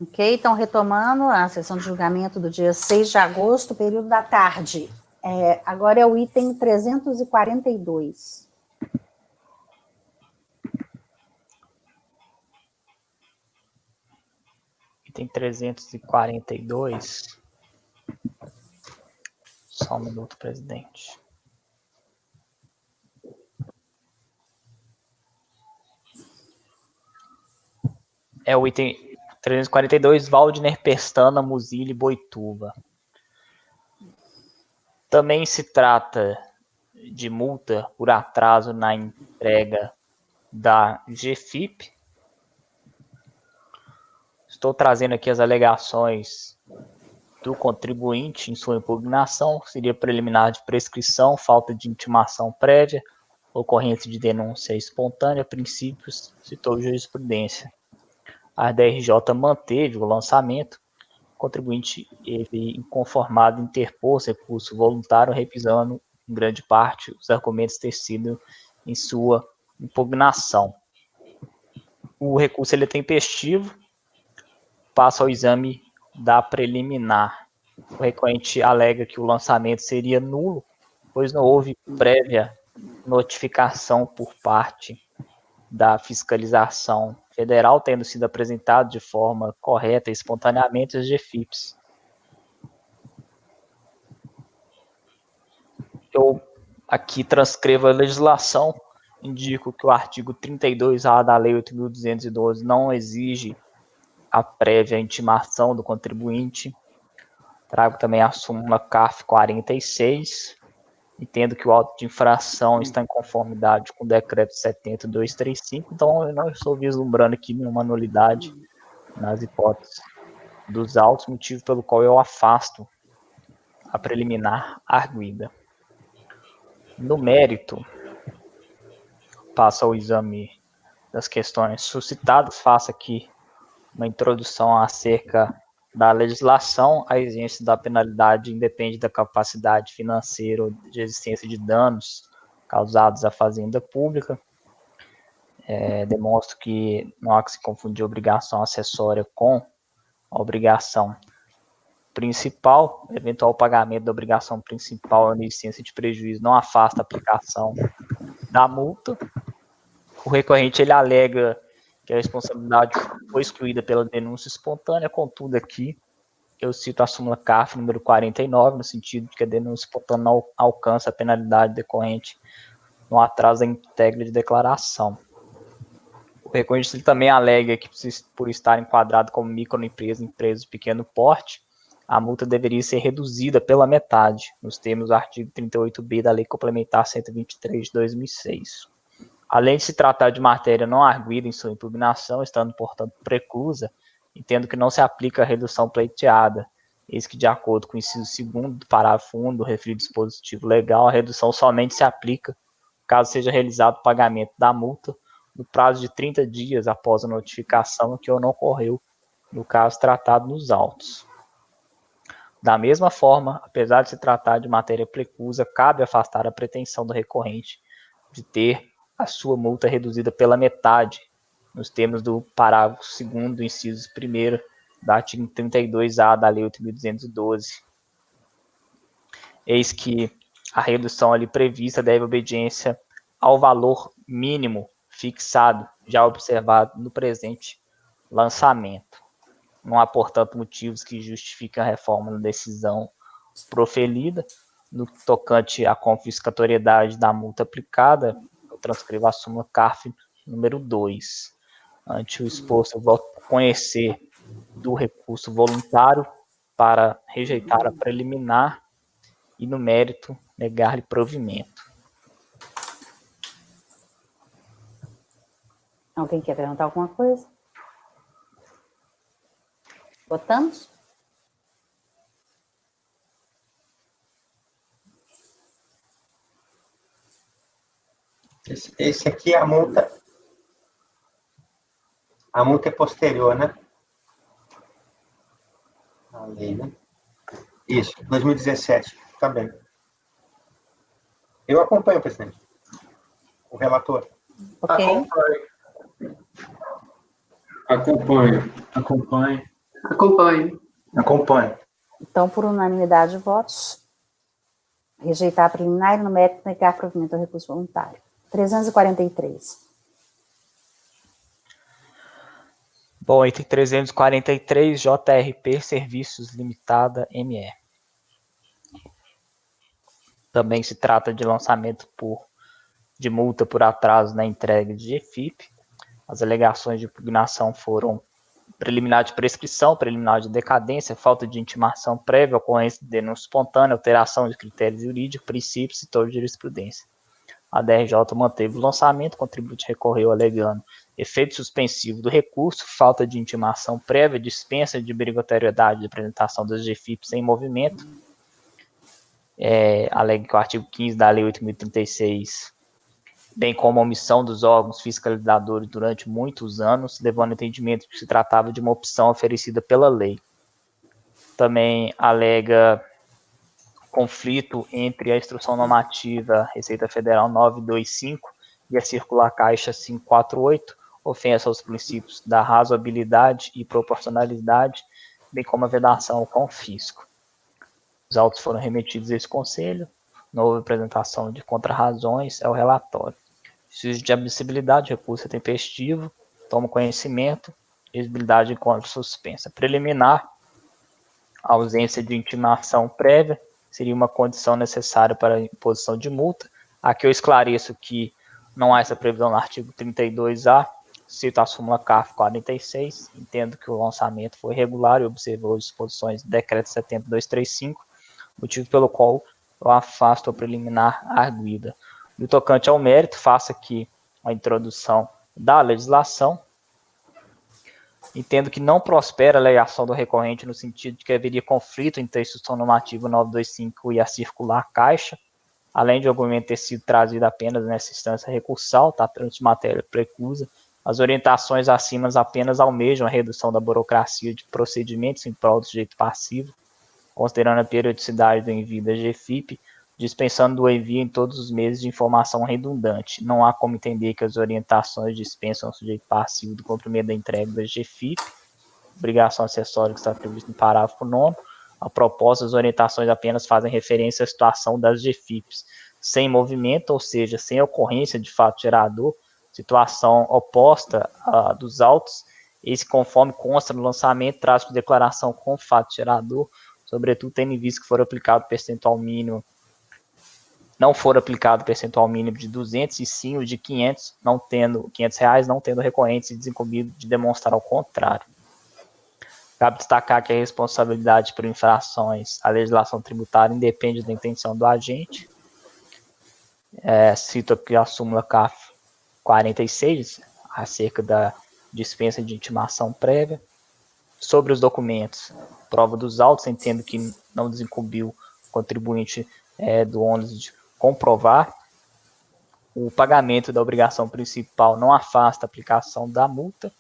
Ok, então retomando a sessão de julgamento do dia 6 de agosto, período da tarde. Agora é o item 342. Item 342. Só um minuto, presidente. É o item 342, Valdner Pestana, Muzile, Boituva. Também se trata de multa por atraso na entrega da GFIP. Estou trazendo aqui as alegações do contribuinte em sua impugnação. Seria preliminar de prescrição, falta de intimação prévia, ocorrência de denúncia espontânea, princípios, citou jurisprudência. A DRJ manteve o lançamento. O contribuinte, ele, inconformado, interpôs recurso voluntário, revisando, em grande parte, os argumentos tecidos em sua impugnação. O recurso ele é tempestivo, passa ao exame da preliminar. O recorrente alega que o lançamento seria nulo, pois não houve prévia notificação por parte da fiscalização federal, tendo sido apresentado de forma correta e espontaneamente os GFIPs. Eu aqui transcrevo a legislação, indico que o artigo 32A da Lei 8.212 não exige a prévia intimação do contribuinte. Trago também a súmula CARF 46, entendo que o auto de infração está em conformidade com o decreto 70.235, então eu não estou vislumbrando aqui nenhuma nulidade nas hipóteses dos autos, motivo pelo qual eu afasto a preliminar arguida. No mérito, passo ao exame das questões suscitadas, faço aqui uma introdução acerca da legislação. A exigência da penalidade independe da capacidade financeira ou de existência de danos causados à fazenda pública. Demonstro que não há que se confundir obrigação acessória com a obrigação principal. Eventual pagamento da obrigação principal em licença de prejuízo não afasta a aplicação da multa. O recorrente ele alega que a responsabilidade foi excluída pela denúncia espontânea, contudo aqui eu cito a súmula CARF número 49, no sentido de que a denúncia espontânea não alcança a penalidade decorrente no atraso da íntegra de declaração. O recorrente ele também alega que, por estar enquadrado como microempresa, empresa de pequeno porte, a multa deveria ser reduzida pela metade, nos termos do artigo 38b da Lei Complementar 123 de 2006. Além de se tratar de matéria não arguida em sua impugnação, estando, portanto, preclusa, entendo que não se aplica a redução pleiteada, eis que, de acordo com o inciso 2º do parágrafo 1 do referido dispositivo legal, a redução somente se aplica caso seja realizado o pagamento da multa no prazo de 30 dias após a notificação, que não ocorreu no caso tratado nos autos. Da mesma forma, apesar de se tratar de matéria preclusa, cabe afastar a pretensão do recorrente de ter a sua multa reduzida pela metade, nos termos do parágrafo 2º do inciso 1º do artigo 32A da Lei 8.212. Eis que a redução ali prevista deve obediência ao valor mínimo fixado, já observado no presente lançamento. Não há, portanto, motivos que justifiquem a reforma da decisão proferida. No tocante à confiscatoriedade da multa aplicada, eu transcrevo a súmula CARF número 2. Ante o exposto, eu volto a conhecer do recurso voluntário para rejeitar a preliminar e, no mérito, negar-lhe provimento. Alguém quer perguntar alguma coisa? Votamos? Esse aqui é a multa. A multa é posterior, né? A lei, né? Isso, 2017, tá bem. Eu acompanho, presidente. O relator. Ok. Acompanho. Acompanho. Acompanho. Então, por unanimidade de votos, rejeitar a preliminar e no mérito negar provimento ao recurso voluntário. 343. Bom, item 343, JRP Serviços Limitada, ME. Também se trata de lançamento de multa por atraso na entrega de GFIP. As alegações de impugnação foram preliminar de prescrição, preliminar de decadência, falta de intimação prévia, ocorrência de denúncia espontânea, alteração de critério jurídico, princípios e setor de jurisprudência. A DRJ manteve o lançamento, o contribuinte recorreu alegando efeito suspensivo do recurso, falta de intimação prévia, dispensa de obrigatoriedade de apresentação das GFIPs em movimento. Alega que o artigo 15 da Lei 8.036, bem como a omissão dos órgãos fiscalizadores durante muitos anos, levando ao entendimento que se tratava de uma opção oferecida pela lei. Também alega conflito entre a Instrução Normativa Receita Federal 925 e a Circular Caixa 548, ofensa aos princípios da razoabilidade e proporcionalidade, bem como a vedação ao confisco. Os autos foram remetidos a esse conselho, não houve apresentação de contrarrazões ao relatório. Juízo de admissibilidade, recurso é tempestivo, toma conhecimento, exigibilidade de encontro suspensa. Preliminar, a ausência de intimação prévia seria uma condição necessária para a imposição de multa. Aqui eu esclareço que não há essa previsão no artigo 32A, cito a súmula CAF 46, entendo que o lançamento foi regular e observou as disposições do decreto 70235, motivo pelo qual eu afasto a preliminar arguida. No tocante ao mérito, faço aqui a introdução da legislação. Entendo que não prospera a alegação do recorrente no sentido de que haveria conflito entre a Instrução Normativa 925 e a Circular Caixa, além de o argumento ter sido trazido apenas nessa instância recursal, tratando de matéria preclusa. As orientações acima apenas almejam a redução da burocracia de procedimentos em prol do sujeito passivo, considerando a periodicidade do envio da GFIP, dispensando do envio em todos os meses de informação redundante. Não há como entender que as orientações dispensam o sujeito passivo do cumprimento da entrega da GFIP, obrigação acessória que está prevista no parágrafo 9º. A proposta, as orientações apenas fazem referência à situação das GFIPs sem movimento, ou seja, sem ocorrência de fato gerador, situação oposta dos autos, esse conforme consta no lançamento, traz de declaração com fato gerador, sobretudo tendo em vista que for aplicado percentual mínimo, não for aplicado percentual mínimo de 200 e sim o de 500, R$500, não tendo recorrentes e desincumbido de demonstrar o contrário. Cabe destacar que a responsabilidade por infrações à legislação tributária independe da intenção do agente. Cito aqui a súmula CAF 46, acerca da dispensa de intimação prévia. Sobre os documentos, prova dos autos, entendo que não desincumbiu o contribuinte do ônus de comprovar. O pagamento da obrigação principal não afasta a aplicação da multa.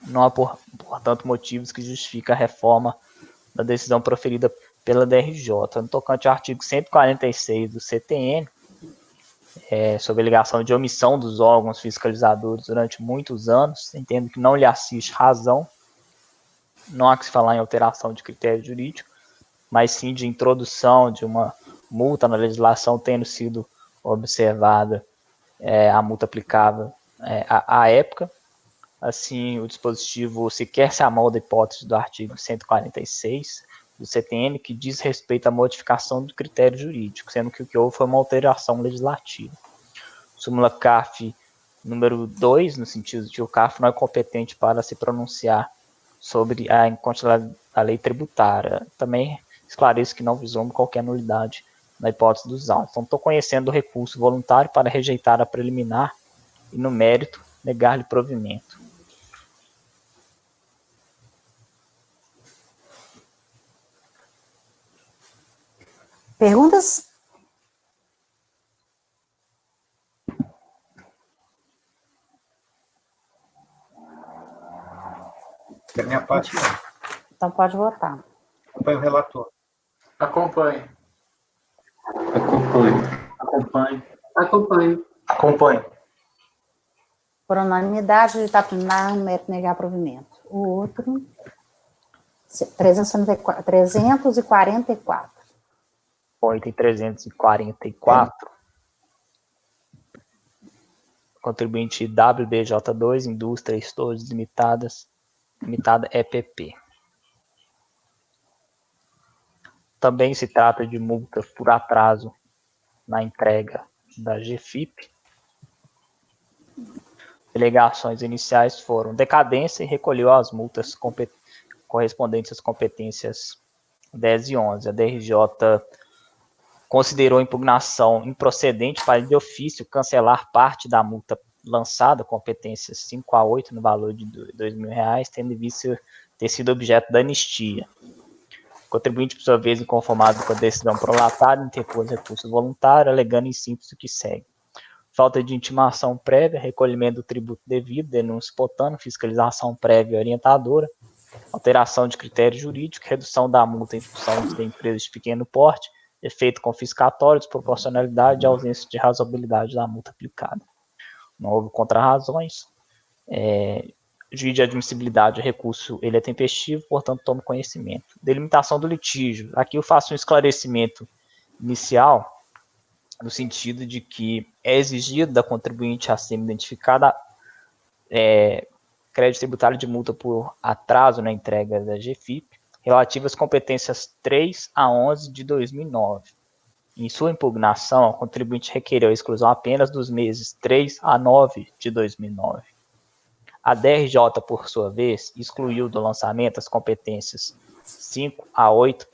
Não há, portanto, motivos que justifiquem a reforma da decisão proferida pela DRJ. No tocante ao artigo 146 do CTN, sobre a alegação de omissão dos órgãos fiscalizadores durante muitos anos, entendo que não lhe assiste razão. Não há que se falar em alteração de critério jurídico, mas sim de introdução de uma multa na legislação tendo sido observada a multa aplicável à época. Assim, o dispositivo sequer se amolda a hipótese do artigo 146 do CTN, que diz respeito à modificação do critério jurídico, sendo que o que houve foi uma alteração legislativa. Súmula CAF número 2, no sentido de que o CAF não é competente para se pronunciar sobre a inconstitucionalidade da lei tributária. Também esclareço que não vislumbro qualquer nulidade na hipótese dos autos. Então, estou conhecendo o recurso voluntário para rejeitar a preliminar e, no mérito, negar-lhe provimento. Perguntas? Da minha parte, não. Então pode votar. Acompanho o relator. Acompanho. Acompanho. Acompanho. Acompanho. Por unanimidade, ele está plenário, no mérito negar provimento. O outro, 344. Bom, item 344. Contribuinte WBJ2, Indústria Stores Limitada EPP. Também se trata de multa por atraso na entrega da GFIP. Alegações iniciais foram decadência e recolheu as multas correspondentes às competências 10 e 11. A DRJ considerou a impugnação improcedente para, de ofício, cancelar parte da multa lançada, competências 5 a 8, no valor de R$ 2.000, tendo em vista ter sido objeto da anistia. O contribuinte, por sua vez, inconformado com a decisão prolatária, interpôs recurso voluntário, alegando em síntese o que segue: falta de intimação prévia, recolhimento do tributo devido, denúncia espontânea, fiscalização prévia e orientadora, alteração de critério jurídico, redução da multa em função de empresas de pequeno porte, efeito confiscatório, desproporcionalidade e ausência de razoabilidade da multa aplicada. Não houve contrarrazões. Juiz de admissibilidade, o recurso ele é tempestivo, portanto, toma conhecimento. Delimitação do litígio. Aqui eu faço um esclarecimento inicial, no sentido de que é exigido da contribuinte acima identificada crédito tributário de multa por atraso na entrega da GFIP, relativas às competências 3 a 11 de 2009. Em sua impugnação, o contribuinte requereu a exclusão apenas dos meses 3 a 9 de 2009. A DRJ, por sua vez, excluiu do lançamento as competências 5 a 8,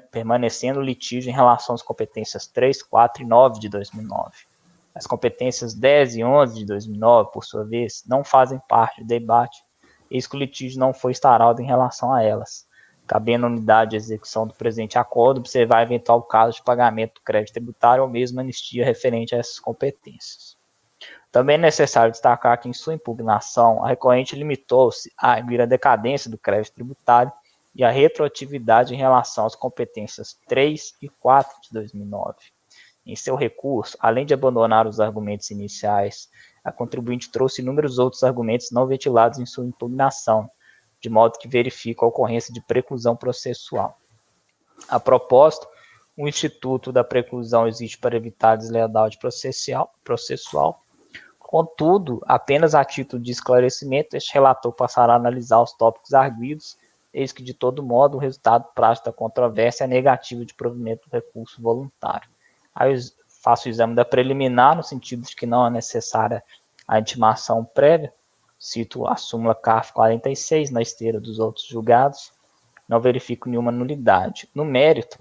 permanecendo o litígio em relação às competências 3, 4 e 9 de 2009. As competências 10 e 11 de 2009, por sua vez, não fazem parte do debate, eis que o litígio não foi instaurado em relação a elas, cabendo à unidade de execução do presente acordo observar eventual caso de pagamento do crédito tributário ou mesmo anistia referente a essas competências. Também é necessário destacar que, em sua impugnação, a recorrente limitou-se a arguir a decadência do crédito tributário e a retroatividade em relação às competências 3 e 4 de 2009. Em seu recurso, além de abandonar os argumentos iniciais, a contribuinte trouxe inúmeros outros argumentos não ventilados em sua impugnação, de modo que verifica a ocorrência de preclusão processual. A propósito, o Instituto da Preclusão existe para evitar a deslealdade processual. Contudo, apenas a título de esclarecimento, este relator passará a analisar os tópicos arguidos, eis que, de todo modo, o resultado prático da controvérsia é negativo de provimento do recurso voluntário. Aí eu faço o exame da preliminar, no sentido de que não é necessária a intimação prévia. Cito a súmula CARF 46, na esteira dos outros julgados. Não verifico nenhuma nulidade. No mérito,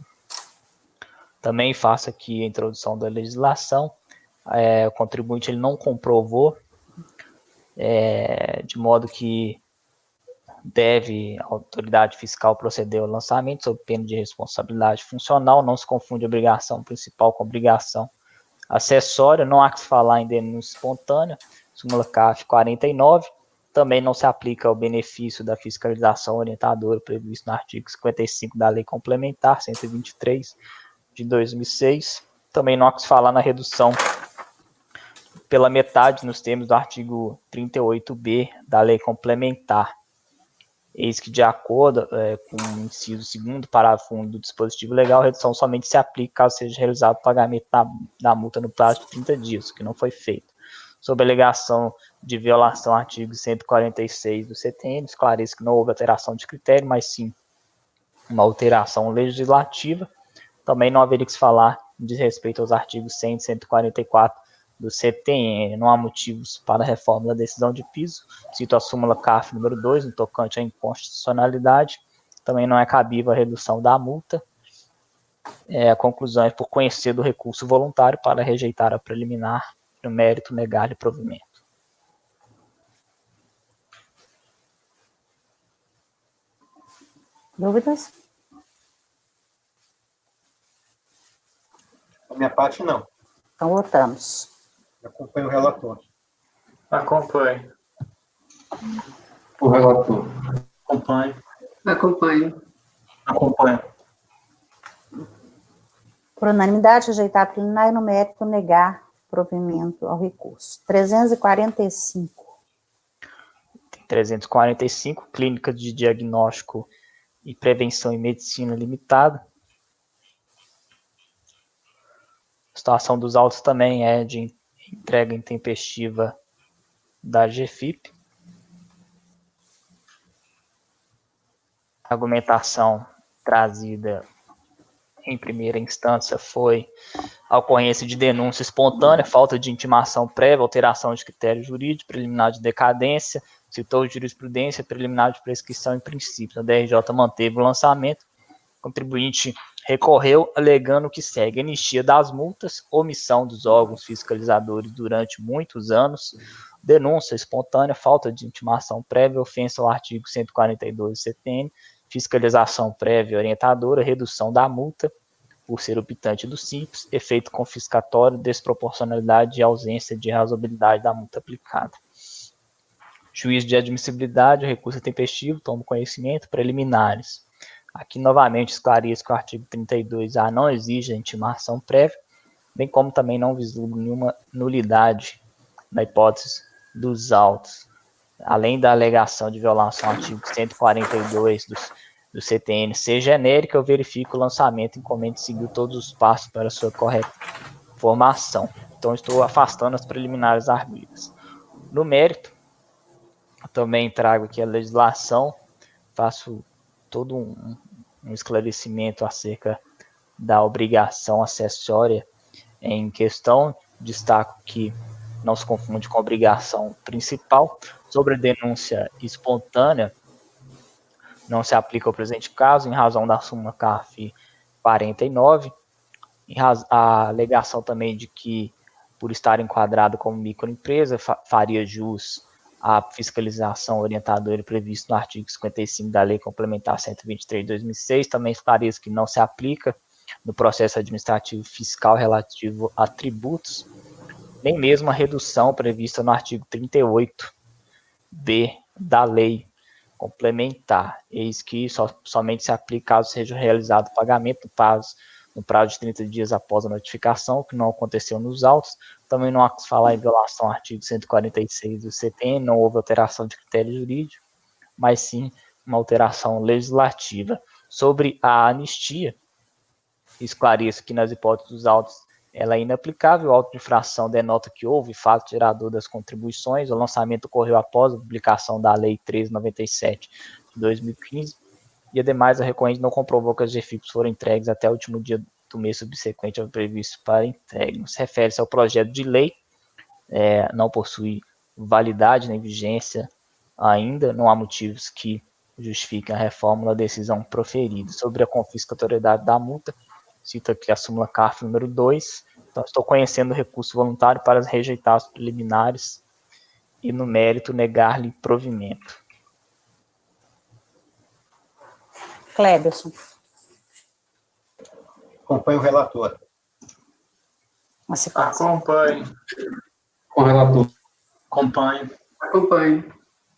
também faço aqui a introdução da legislação. O contribuinte ele não comprovou, de modo que deve a autoridade fiscal proceder ao lançamento sob pena de responsabilidade funcional. Não se confunde obrigação principal com obrigação acessória. Não há que se falar em denúncia espontânea. Súmula CAF 49. Também não se aplica ao benefício da fiscalização orientadora previsto no artigo 55 da Lei Complementar 123 de 2006. Também não há que se falar na redução pela metade nos termos do artigo 38b da Lei Complementar. Eis que, de acordo com o inciso 2º, parágrafo 1 do dispositivo legal, a redução somente se aplica caso seja realizado o pagamento da multa no prazo de 30 dias, o que não foi feito. Sob a alegação de violação ao artigo 146 do CTN, esclareço que não houve alteração de critério, mas sim uma alteração legislativa. Também não haveria que se falar de respeito aos artigos 100 e 144 do CTN. Não há motivos para a reforma da decisão de piso. Cito a súmula CAF número 2, no tocante à inconstitucionalidade. Também não é cabível a redução da multa. A conclusão é por conhecer do recurso voluntário para rejeitar a preliminar, no mérito negar-lhe provimento. Dúvidas? Da minha parte, não. Então, votamos. Acompanho o relator. Acompanho. O relator. Acompanho. Acompanho. Acompanho. Por unanimidade, rejeitar a preliminar e no mérito negar provimento ao recurso. 345. 345, clínica de diagnóstico e Prevenção e Medicina Limitada. A situação dos autos também é de entrega intempestiva da GFIP. A argumentação trazida em primeira instância foi a ocorrência de denúncia espontânea, falta de intimação prévia, alteração de critério jurídico, preliminar de decadência, citou jurisprudência, preliminar de prescrição em princípio. A DRJ manteve o lançamento, o contribuinte recorreu alegando que segue anistia das multas, omissão dos órgãos fiscalizadores durante muitos anos, denúncia espontânea, falta de intimação prévia, ofensa ao artigo 142 do CTN, fiscalização prévia orientadora, redução da multa por ser optante do simples, efeito confiscatório, desproporcionalidade e ausência de razoabilidade da multa aplicada. Juízo de admissibilidade, recurso tempestivo, tomo conhecimento, preliminares. Aqui, novamente, esclareço que o artigo 32A não exige a intimação prévia, bem como também não vislumbra nenhuma nulidade na hipótese dos autos. Além da alegação de violação ao artigo 142 do CTN ser genérica, eu verifico o lançamento e encomendo seguir todos os passos para sua correta formação. Então, estou afastando as preliminares arguidas. No mérito, eu também trago aqui a legislação, faço todo um esclarecimento acerca da obrigação acessória em questão, destaco que não se confunde com a obrigação principal. Sobre a denúncia espontânea, não se aplica ao presente caso, em razão da súmula CARF 49, a alegação também de que, por estar enquadrado como microempresa, faria jus à fiscalização orientadora prevista no artigo 55 da Lei Complementar 123 de 2006, também esclareço que não se aplica no processo administrativo fiscal relativo a tributos, nem mesmo a redução prevista no artigo 38b da Lei Complementar. Eis que somente se aplica caso seja realizado o pagamento no prazo de 30 dias após a notificação, que não aconteceu nos autos. Também não há que falar em violação ao artigo 146 do CTN, não houve alteração de critério jurídico, mas sim uma alteração legislativa. Sobre a anistia, esclareço que nas hipóteses dos autos ela é inaplicável, o auto de infração denota que houve fato gerador das contribuições, o lançamento ocorreu após a publicação da Lei 1397 de 2015, e ademais a recorrente não comprovou que as GFIPs foram entregues até o último dia do mês subsequente ao previsto para entrega. Refere-se ao projeto de lei, não possui validade nem vigência ainda, não há motivos que justifiquem a reforma da decisão proferida. Sobre a confiscatoriedade da multa, cito aqui a súmula CARF número 2, então estou conhecendo o recurso voluntário para rejeitar os preliminares e, no mérito, negar-lhe provimento. Cleberson. Acompanhe o relator. Acompanhe. Com o relator. Acompanhe.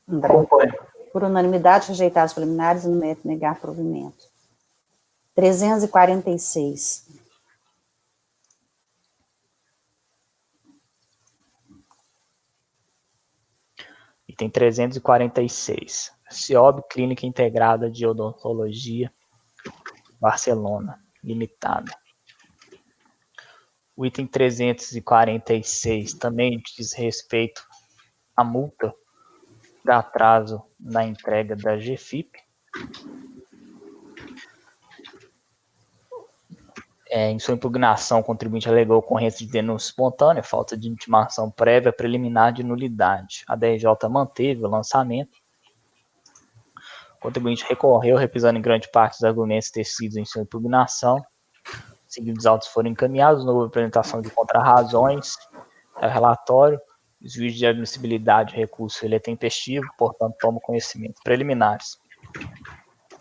André. Por unanimidade, rejeitar os preliminares e, no mérito, negar provimento. 346. Item 346. CIOB, Clínica Integrada de Odontologia, Barcelona, Limitada. O item 346 também diz respeito à multa por atraso na entrega da GFIP. Em sua impugnação, o contribuinte alegou ocorrência de denúncia espontânea, falta de intimação prévia, preliminar de nulidade. A DRJ manteve o lançamento. O contribuinte recorreu, repisando em grande parte os argumentos tecidos em sua impugnação. Seguidos, os autos foram encaminhados, não houve apresentação de contrarrazões ao relatório. O juiz de admissibilidade do recurso ele é tempestivo, portanto, toma conhecimento preliminares.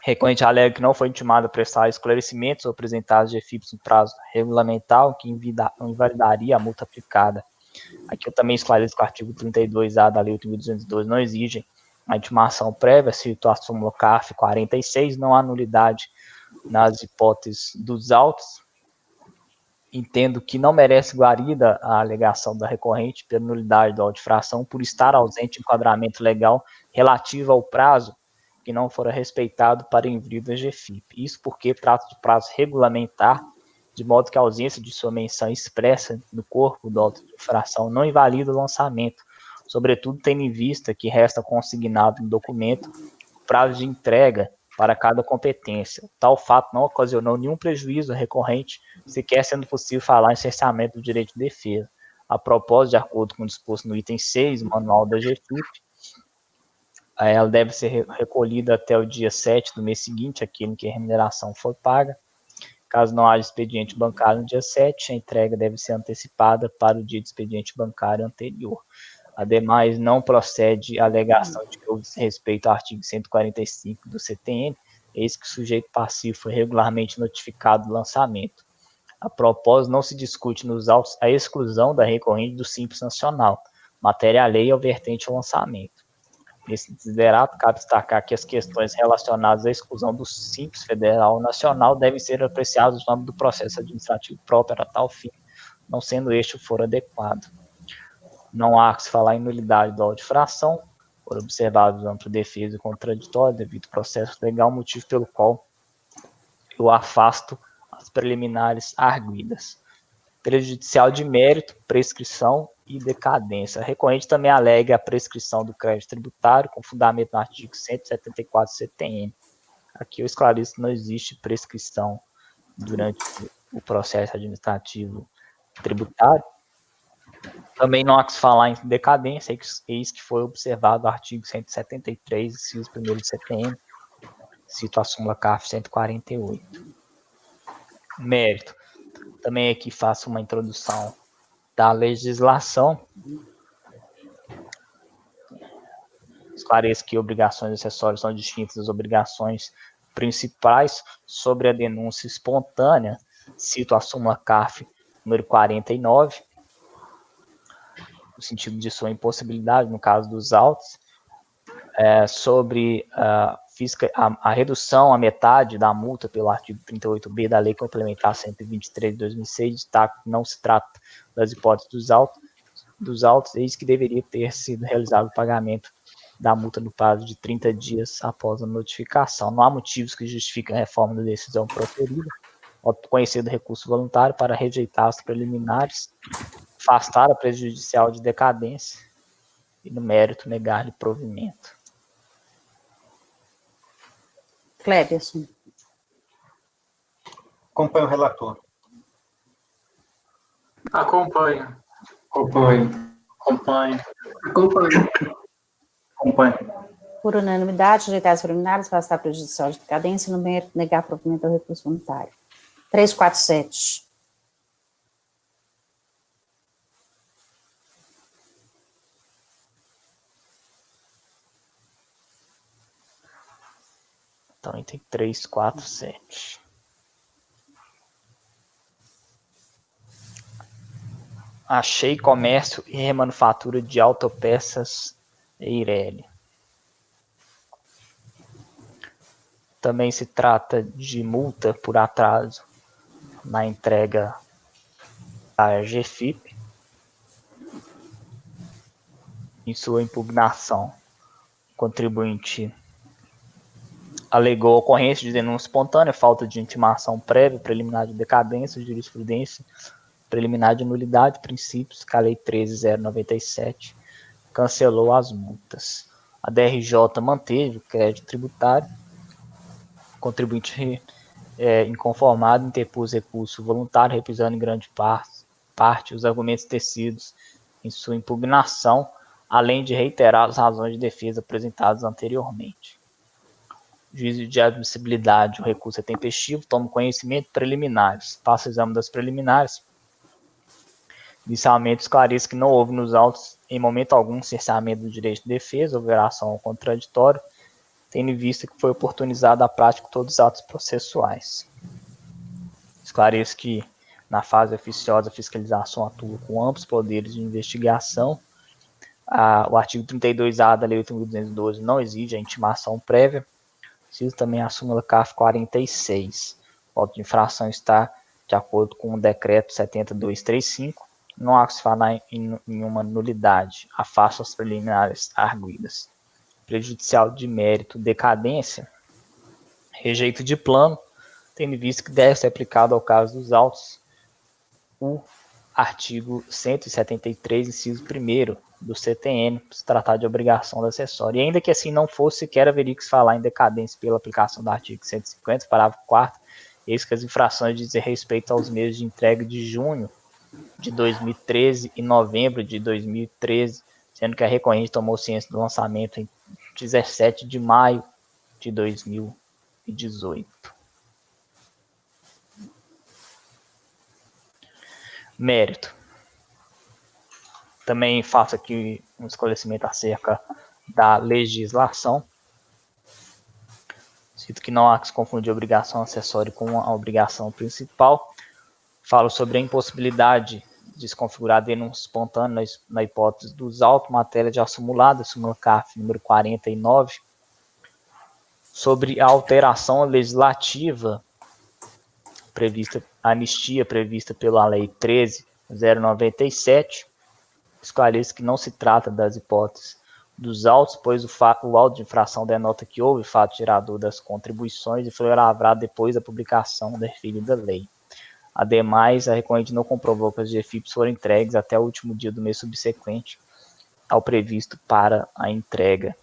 Recorrente alega que não foi intimado a prestar esclarecimentos ou apresentar as GFIPs no prazo regulamentar, o que invalidaria a multa aplicada. Aqui eu também esclareço que o artigo 32A da Lei 8.202 não exige a intimação prévia, cito a súmula CARF 46, não há nulidade nas hipóteses dos autos. Entendo que não merece guarida a alegação da recorrente pela nulidade da auto-infração por estar ausente de enquadramento legal relativo ao prazo que não fora respeitado para envio da GFIP. Isso porque trata de prazo regulamentar, de modo que a ausência de sua menção expressa no corpo do auto de infração não invalida o lançamento, sobretudo tendo em vista que resta consignado no documento o prazo de entrega para cada competência. Tal fato não ocasionou nenhum prejuízo ao recorrente, sequer sendo possível falar em cerceamento do direito de defesa. A propósito, de acordo com o disposto no item 6, manual da GFIP, ela deve ser recolhida até o dia 7 do mês seguinte, aquele em que a remuneração for paga. Caso não haja expediente bancário no dia 7, a entrega deve ser antecipada para o dia de expediente bancário anterior. Ademais, não procede a alegação de que houve respeito ao artigo 145 do CTN, eis que o sujeito passivo foi regularmente notificado do lançamento. A propósito, não se discute nos autos a exclusão da recorrente do Simples Nacional, matéria à lei ou vertente ao lançamento. Nesse desiderato, cabe destacar que as questões relacionadas à exclusão do Simples Federal ou Nacional devem ser apreciadas no âmbito do processo administrativo próprio a tal fim, não sendo este o for adequado. Não há que se falar em nulidade do auto de fração, por observados ampla defesa e contraditório, devido ao processo legal, motivo pelo qual eu afasto as preliminares arguidas. Prejudicial de mérito, prescrição e decadência. A recorrente também alega a prescrição do crédito tributário com fundamento no artigo 174 do CTN. Aqui eu esclareço que não existe prescrição durante o processo administrativo tributário. Também não há que se falar em decadência, eis que foi observado o artigo 173, inciso 1º do CTN, cito a súmula CAF 148. Mérito. Também aqui faço uma introdução da legislação. Esclareço que obrigações acessórias são distintas das obrigações principais sobre a denúncia espontânea. Cito a súmula CAF número 49, no sentido de sua impossibilidade, no caso dos autos, sobre a redução à metade da multa pelo artigo 38b da Lei Complementar 123 de 2006, destaca que não se trata das hipóteses dos autos, eis que deveria ter sido realizado o pagamento da multa no prazo de 30 dias após a notificação. Não há motivos que justifiquem a reforma da decisão proferida, conhecido recurso voluntário para rejeitar as preliminares, afastar a prejudicial de decadência e, no mérito, negar-lhe provimento. Cleberson. Acompanho o relator. Acompanho. Por unanimidade, rejeitar as preliminares, afastar a prejudicial de decadência e, no mérito, negar provimento ao recurso voluntário. 347. Então, item 347. Achei comércio e remanufatura de autopeças Eireli. Também se trata de multa por atraso na entrega da GFIP. Em sua impugnação, o contribuinte alegou ocorrência de denúncia espontânea, falta de intimação prévia, preliminar de decadência, jurisprudência, preliminar de nulidade, princípios, que a Lei 13.097 cancelou as multas. A DRJ manteve o crédito tributário, o contribuinte inconformado interpôs recurso voluntário, repisando em grande parte os argumentos tecidos em sua impugnação, além de reiterar as razões de defesa apresentadas anteriormente. Juízo de admissibilidade, o recurso é tempestivo, toma conhecimento preliminares, passa o exame das preliminares. Inicialmente, esclareço que não houve nos autos, em momento algum, cerceamento do direito de defesa ou violação ao contraditório, tendo em vista que foi oportunizada a prática de todos os atos processuais. Esclareço que, na fase oficiosa, a fiscalização atua com amplos poderes de investigação. O artigo 32A da Lei 8.212 não exige a intimação prévia. Cito também a súmula CAF 46. O auto de infração está de acordo com o decreto 7235. Não há que se falar em uma nulidade. Afasta as preliminares arguidas. prejudicial de mérito, decadência, rejeito de plano, tendo visto que deve ser aplicado ao caso dos autos o artigo 173, inciso 1º do CTN, se tratar de obrigação da acessória. E ainda que assim não fosse, sequer haveria que se falar em decadência pela aplicação do artigo 150, parágrafo 4º, eis que as infrações dizem respeito aos meses de entrega de junho de 2013 e novembro de 2013, sendo que a recorrente tomou ciência do lançamento em 17 de maio de 2018. Mérito. Também faço aqui um esclarecimento acerca da legislação. Cito que não há que se confundir obrigação acessória com a obrigação principal. Falo sobre a impossibilidade de se configurar denúncia espontânea na hipótese dos autos, matéria de acumulada, súmula CARF número 49. Sobre a alteração legislativa prevista, a anistia prevista pela Lei 13.097, esclareço que não se trata das hipóteses dos autos, pois o auto de infração denota que houve fato gerador das contribuições e foi lavrado depois da publicação da referida lei. Ademais, a recorrente não comprovou que as GFIPs foram entregues até o último dia do mês subsequente ao previsto para a entrega.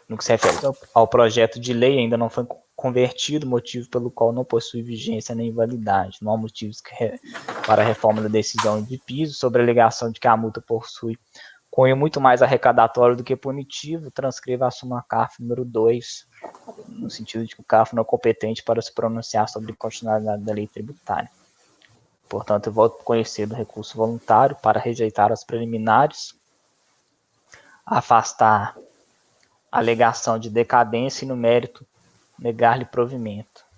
No que se refere ao projeto de lei, ainda não foi convertido, motivo pelo qual não possui vigência nem validade. Não há motivos para a reforma da decisão de piso, sobre a alegação de que a multa possui cunho muito mais arrecadatório do que punitivo, transcreva a súmula CARF número 2, no sentido de que o CARF não é competente para se pronunciar sobre a constitucionalidade da lei tributária. Portanto, eu volto a conhecer do recurso voluntário para rejeitar as preliminares, afastar a alegação de decadência e, no mérito, negar-lhe provimento.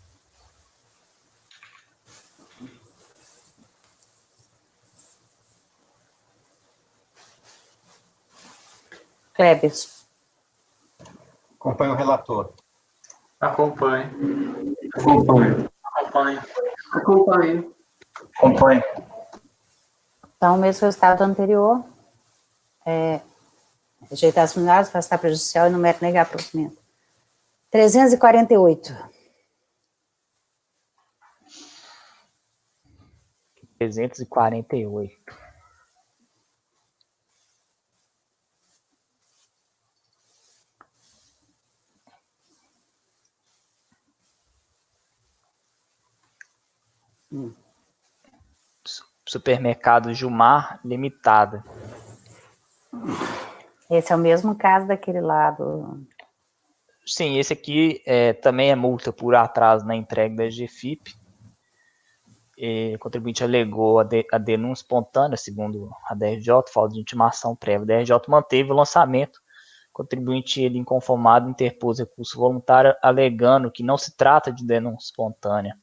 Klebs. Acompanho o relator. Acompanho. Acompanho. Acompanho. Acompanho. Acompanho. Então, o mesmo resultado do anterior. Rejeitar as preliminares, afastar prejudicial e no mérito negar provimento. 348. 348. Supermercado Jumar Limitada. Esse é o mesmo caso daquele lado. Sim, esse aqui também é multa por atraso na entrega da GFIP. O contribuinte alegou a denúncia espontânea, segundo a DRJ, falta de intimação prévia. A DRJ manteve o lançamento. O contribuinte, ele inconformado, interpôs recurso voluntário, alegando que não se trata de denúncia espontânea,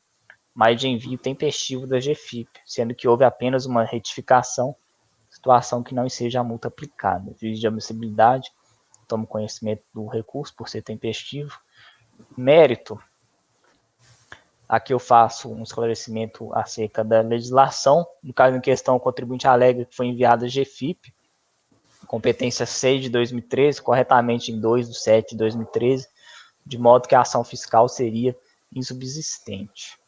mas de envio tempestivo da GFIP, sendo que houve apenas uma retificação, situação que não enseja a multa aplicada. Juiz de admissibilidade, tomo conhecimento do recurso por ser tempestivo. Mérito. Aqui eu faço um esclarecimento acerca da legislação. No caso em questão, o contribuinte alega que foi enviada a GFIP, competência 6 de 2013, corretamente em 2/7 de 2013, de modo que a ação fiscal seria insubsistente.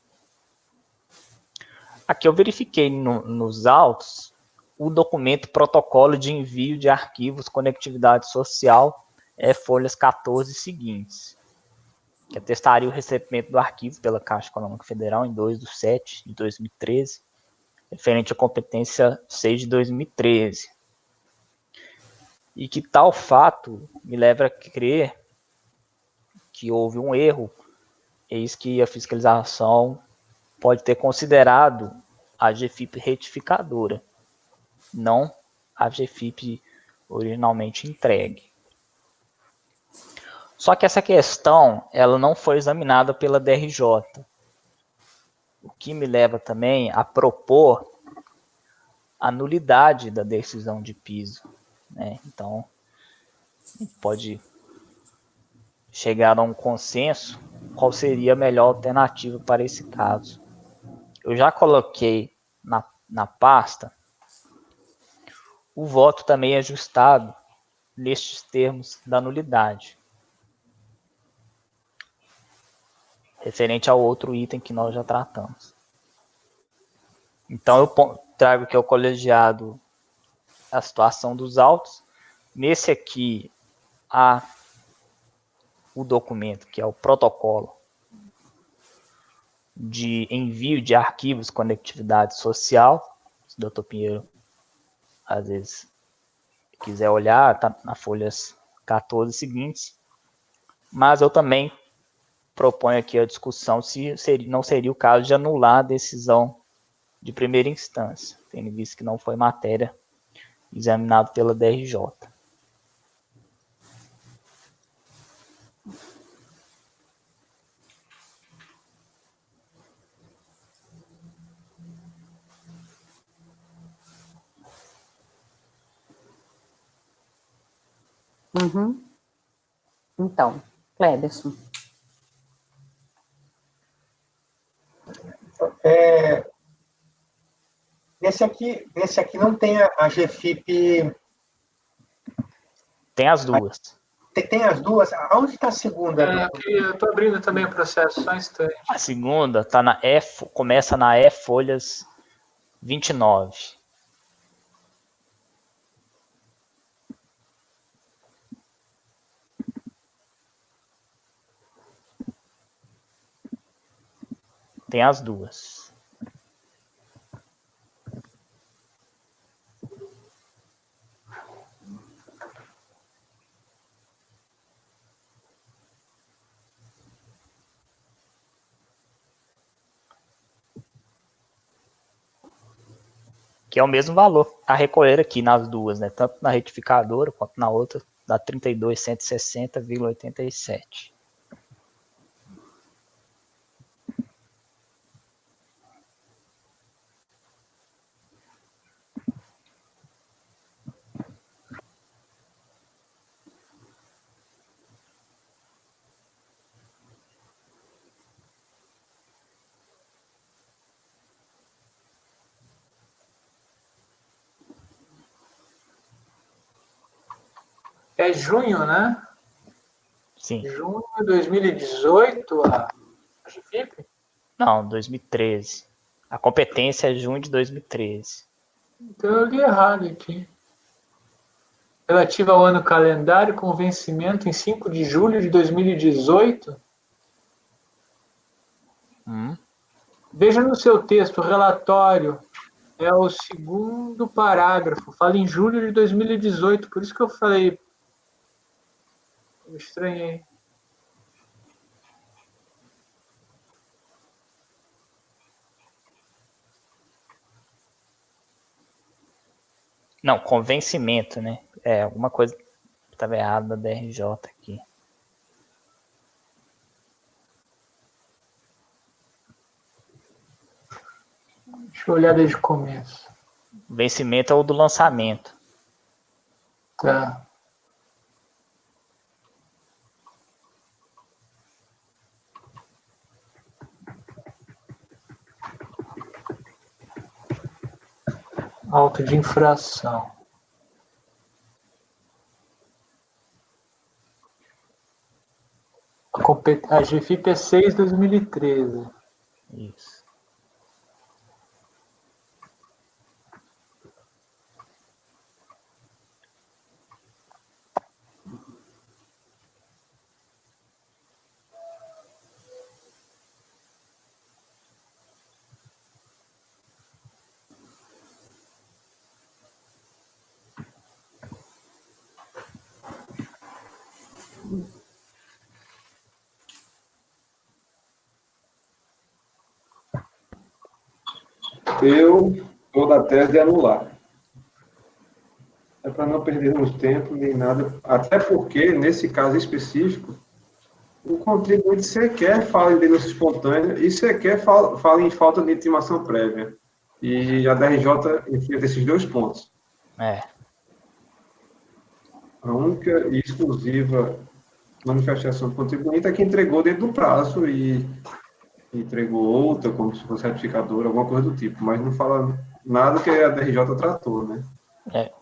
Aqui eu verifiquei nos autos o documento protocolo de envio de arquivos conectividade social, folhas 14 seguintes, que atestaria o recebimento do arquivo pela Caixa Econômica Federal em 2/7 de 2013, referente à competência 6 de 2013. E que tal fato me leva a crer que houve um erro, eis que a fiscalização pode ter considerado a GFIP retificadora, não a GFIP originalmente entregue. Só que essa questão ela não foi examinada pela DRJ, o que me leva também a propor a nulidade da decisão de piso, né? Então, a gente pode chegar a um consenso qual seria a melhor alternativa para esse caso. Eu já coloquei na pasta o voto também ajustado nestes termos da nulidade. Referente ao outro item que nós já tratamos. Então, eu trago aqui ao colegiado a situação dos autos. Nesse aqui, há o documento, que é o protocolo de envio de arquivos conectividade social. Se o doutor Pinheiro, às vezes, quiser olhar, está na folhas 14 seguintes. Mas eu também proponho aqui a discussão se não seria o caso de anular a decisão de primeira instância, tendo visto que não foi matéria examinada pela DRJ. Uhum. Então, Cléberson. Nesse aqui não tem a GFIP. Tem as duas. Tem as duas? Aonde está a segunda? Aqui eu estou abrindo também o processo, só um instante. A segunda tá na começa na E folhas 29. Tem as duas. Que é o mesmo valor a recolher aqui nas duas, né? Tanto na retificadora quanto na outra, dá 32.160,87. É junho, né? Sim. Junho de 2018, a GFIP? Não, 2013. A competência é junho de 2013. Então eu li errado aqui. Relativa ao ano calendário com vencimento em 5 de julho de 2018. Veja no seu texto, o relatório é o segundo parágrafo, fala em julho de 2018, por isso que eu falei, eu estranhei. Não, com vencimento, né? É, alguma coisa estava errada da DRJ aqui. Deixa eu olhar desde o começo. Vencimento é o do lançamento. Tá. Auto de infração. A GFIP é 6 de 2013. Isso. Eu estou da tese de anular. É para não perdermos tempo nem nada. Até porque, nesse caso específico, o contribuinte sequer fala em denúncia espontânea e sequer fala em falta de intimação prévia. E a DRJ enfrenta esses dois pontos. É. A única e exclusiva manifestação do contribuinte é que entregou dentro do prazo e entregou outra, como se fosse retificadora, alguma coisa do tipo, mas não fala nada que a DRJ tratou, né?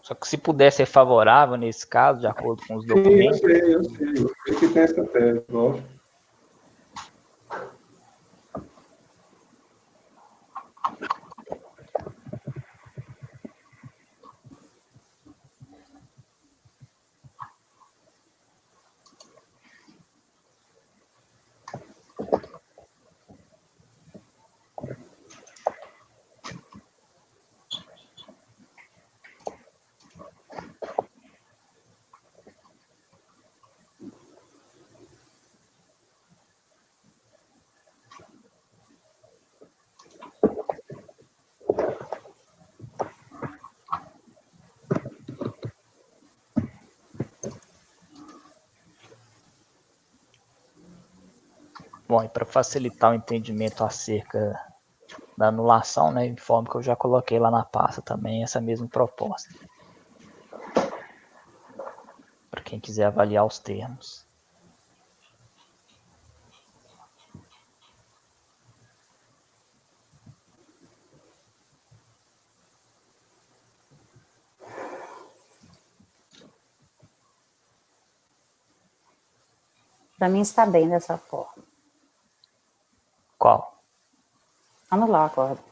Só que se puder ser favorável nesse caso, de acordo com os Sim, documentos. eu sei que tem essa tese, lógico. Bom, e para facilitar o entendimento acerca da anulação, né, informe que eu já coloquei lá na pasta também essa mesma proposta. Para quem quiser avaliar os termos. Para mim está bem dessa forma. Qual? Anular o acordo.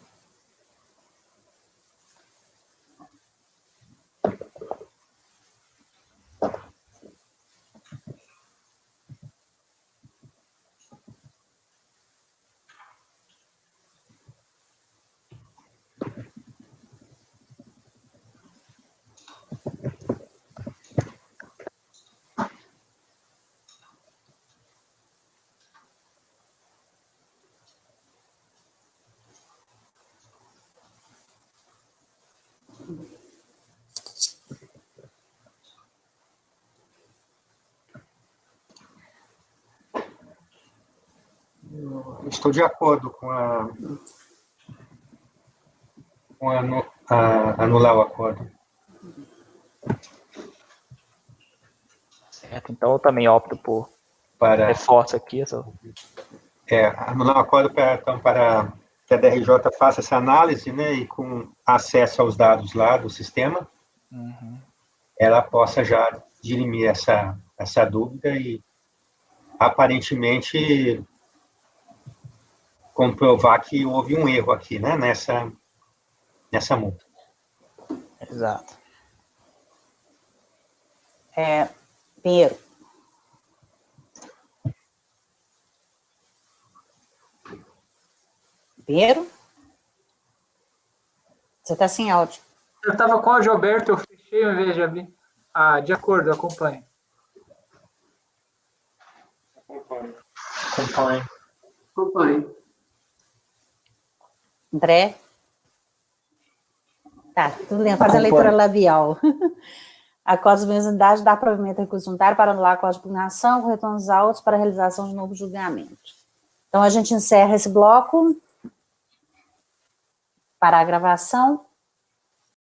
Estou de acordo com anular o acordo. Certo, então eu também opto por Para reforço aqui. anular o acordo para que a DRJ faça essa análise, né, e com acesso aos dados lá do sistema, ela possa já dirimir essa dúvida e, aparentemente, comprovar que houve um erro aqui, né, nessa multa. Exato. Pinheiro. Pinheiro? Você está sem áudio. Eu estava com o áudio aberto, eu fechei ao invés de abrir. Ah, de acordo, acompanho. Acompanho. André? Tá, tudo bem, fazer a leitura labial. Acordos de mesma unidade dá provimento ao recurso unitário para anular acordo de impugnação, com retorno dos autos para a realização de novo julgamento. Então, a gente encerra esse bloco para a gravação